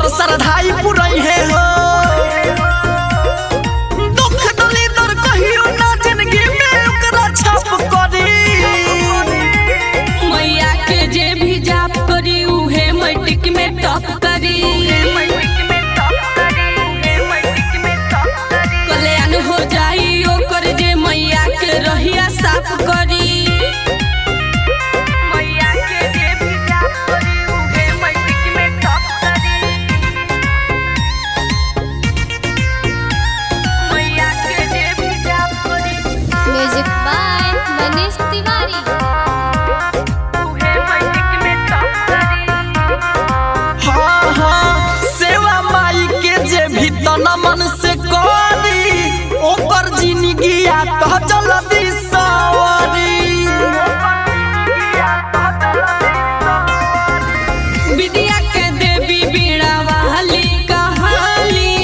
कर सरधाई पुरई है हो। दुख दली दर कहियो ना जिंदगी में ओकरा छाप करी। मैया के जे भी जाप करी उहे मैट्रिक में टॉप करी। कल्याण हो जाई ओकर जे मैया के रहिया साफ करी। Music by Manish Tiwari. हाँ हाँ सेवा माई के जे भी तन मन से करी ओकर जिंदगी आ जल्दी सवारी। विद्या के देवी बीड़ा वाली कहाली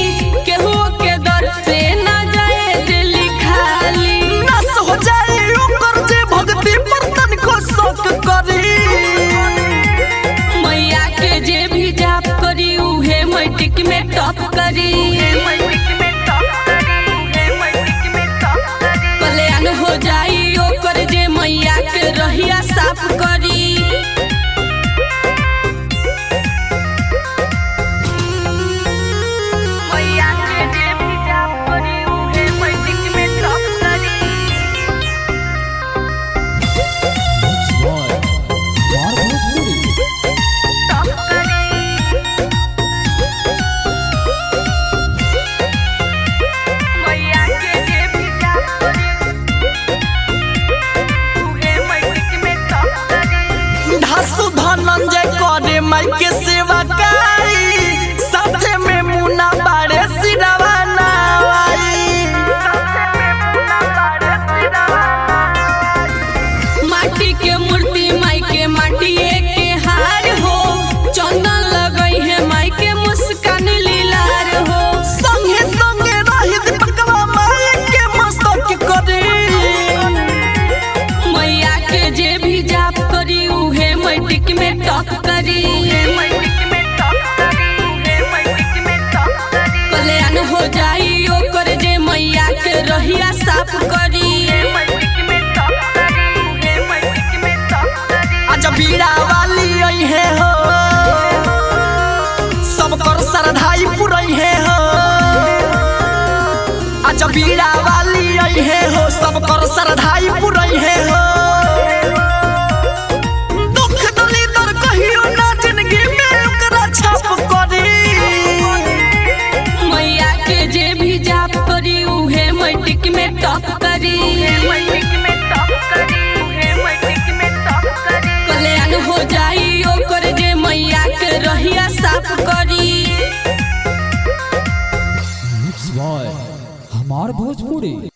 केहू के दर से न जाए दिल खाली। नस हो जाए ओकर जे भक्ति पर तनिको शौक करी। मैया के जे भी जाप करी उहे मैट्रिक में टॉप करी। कल्याण हो जाई ओकर जे मैया के रहिया साफ करी। धासु धनंजय करे माई के सेवा करी। साथे में मुन्ना बाड़े सिरवा नवाई। माटी के मूर्ति माई के माटिए के हार हो। चंदन लगई है माई के मुस्कान लीलार हो। संगे संगे रही दीपकवा माई के मस्तक करी। मैया के जे भी जाप करी उहे मैट्रिक में टॉप करी। कल्याण हो जाई ओकर जे मैया के रहिया साफ करी। आज बीड़ा वाली आई है हो सब कर सरधाई पुरई है हो। आज बीड़ा वाली आई है हो सब कर सरधाई पुरई है हो। दुख दली दर कहियो ना जिंदगी में ओकरा छाप करी। मैया के जे भी जाप करी उहे मैट्रिक में टॉप करी। कल्याण हो जाई ओकर जे मैया के रहिया साफ करी। हमार भोजपुरी।